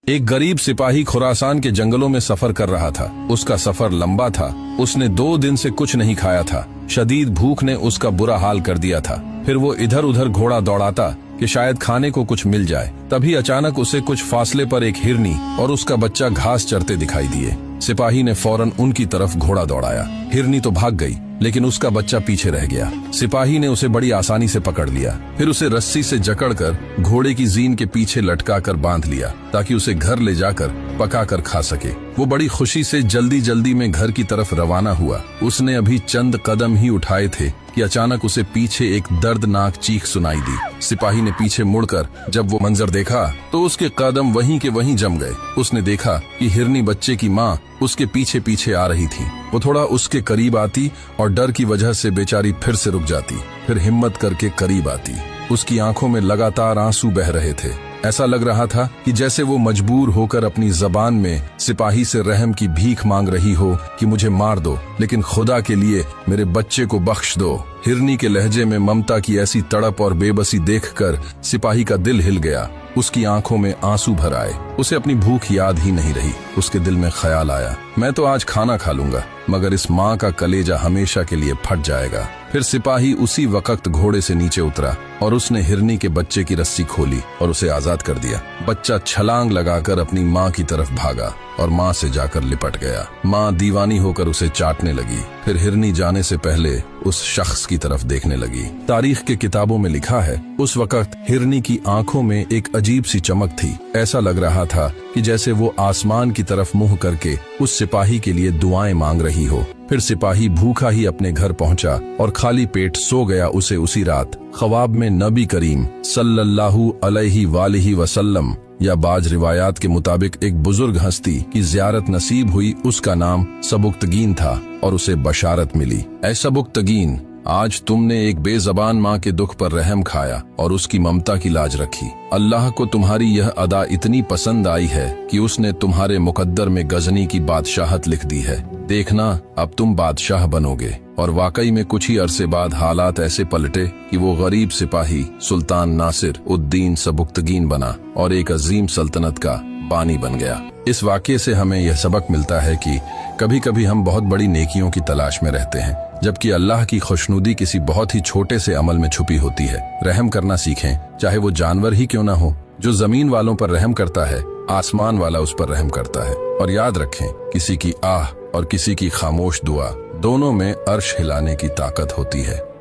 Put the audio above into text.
एक गरीब सिपाही खुरासान के जंगलों में सफर कर रहा था। उसका सफर लंबा था। उसने 2 दिन से कुछ नहीं खाया था। शदीद भूख ने उसका बुरा हाल कर दिया था। फिर वो इधर उधर घोड़ा दौड़ाता कि शायद खाने को कुछ मिल जाए। तभी अचानक उसे कुछ फासले पर एक हिरनी और उसका बच्चा घास चरते दिखाई दिए। सिपाही ने फौरन उनकी तरफ घोड़ा दौड़ाया। हिरनी तो भाग गई, लेकिन उसका बच्चा पीछे रह गया। सिपाही ने उसे बड़ी आसानी से पकड़ लिया। फिर उसे रस्सी से जकड़कर घोड़े की जीन के पीछे लटकाकर बांध लिया ताकि उसे घर ले जाकर पकाकर खा सके। वो बड़ी खुशी से जल्दी जल्दी में घर की तरफ रवाना हुआ। उसने अभी चंद कदम ही उठाए थे कि अचानक उसे पीछे एक दर्दनाक चीख सुनाई दी। सिपाही ने पीछे मुड़कर जब वो मंजर देखा तो उसके कदम वहीं के वहीं जम गए। उसने देखा कि हिरनी बच्चे की माँ उसके पीछे पीछे आ रही थी। वो थोड़ा उसके करीब आती और डर की वजह से बेचारी फिर से रुक जाती, फिर हिम्मत करके करीब आती। उसकी आंखों में लगातार आंसू बह रहे थे। ऐसा लग रहा था कि जैसे वो मजबूर होकर अपनी जबान में सिपाही से रहम की भीख मांग रही हो कि मुझे मार दो, लेकिन खुदा के लिए मेरे बच्चे को बख्श दो। हिरनी के लहजे में ममता की ऐसी तड़प और बेबसी देखकर सिपाही का दिल हिल गया। उसकी आंखों में आंसू भर आए। उसे अपनी भूख याद ही नहीं रही। उसके दिल में ख्याल आया, मैं तो आज खाना खा लूंगा, मगर इस माँ का कलेजा हमेशा के लिए फट जाएगा। फिर सिपाही उसी वक्त घोड़े से नीचे उतरा और उसने हिरनी के बच्चे की रस्सी खोली और उसे आजाद कर दिया। बच्चा छलांग लगाकर अपनी माँ की तरफ भागा और माँ से जाकर लिपट गया। माँ दीवानी होकर उसे चाटने लगी। फिर हिरनी जाने से पहले उस शख्स की तरफ देखने लगी। तारीख के किताबों में लिखा है, उस वक्त हिरनी की आंखों में एक अजीब सी चमक थी। ऐसा लग रहा था कि जैसे वो आसमान की तरफ मुंह करके उस सिपाही के लिए दुआएं मांग रही हो। फिर सिपाही भूखा ही अपने घर पहुंचा और खाली पेट सो गया। उसे उसी रात ख्वाब में नबी करीम सल्लल्लाहु अलैहि वसल्लम या बाज रिवायात के मुताबिक एक बुजुर्ग हस्ती की जियारत नसीब हुई। उसका नाम सबुक्तगीन था और उसे बशारत मिली, ऐ सबुक्तगीन, आज तुमने एक बेजबान माँ के दुख पर रहम खाया और उसकी ममता की लाज रखी। अल्लाह को तुम्हारी यह अदा इतनी पसंद आई है कि उसने तुम्हारे मुकद्दर में गजनी की बादशाहत लिख दी है। देखना, अब तुम बादशाह बनोगे। और वाकई में कुछ ही अरसे बाद हालात ऐसे पलटे कि वो गरीब सिपाही सुल्तान नासिर उद्दीन सबुक्तगीन बना और एक अजीम सल्तनत का बानी बन गया। इस वाक़ये से हमें यह सबक मिलता है कि कभी कभी हम बहुत बड़ी नेकियों की तलाश में रहते हैं, जबकि अल्लाह की खुशनुदी किसी बहुत ही छोटे से अमल में छुपी होती है। रहम करना सीखें, चाहे वो जानवर ही क्यों ना हो। जो जमीन वालों पर रहम करता है, आसमान वाला उस पर रहम करता है। और याद रखें, किसी की आह और किसी की खामोश दुआ, दोनों में अर्श हिलाने की ताकत होती है।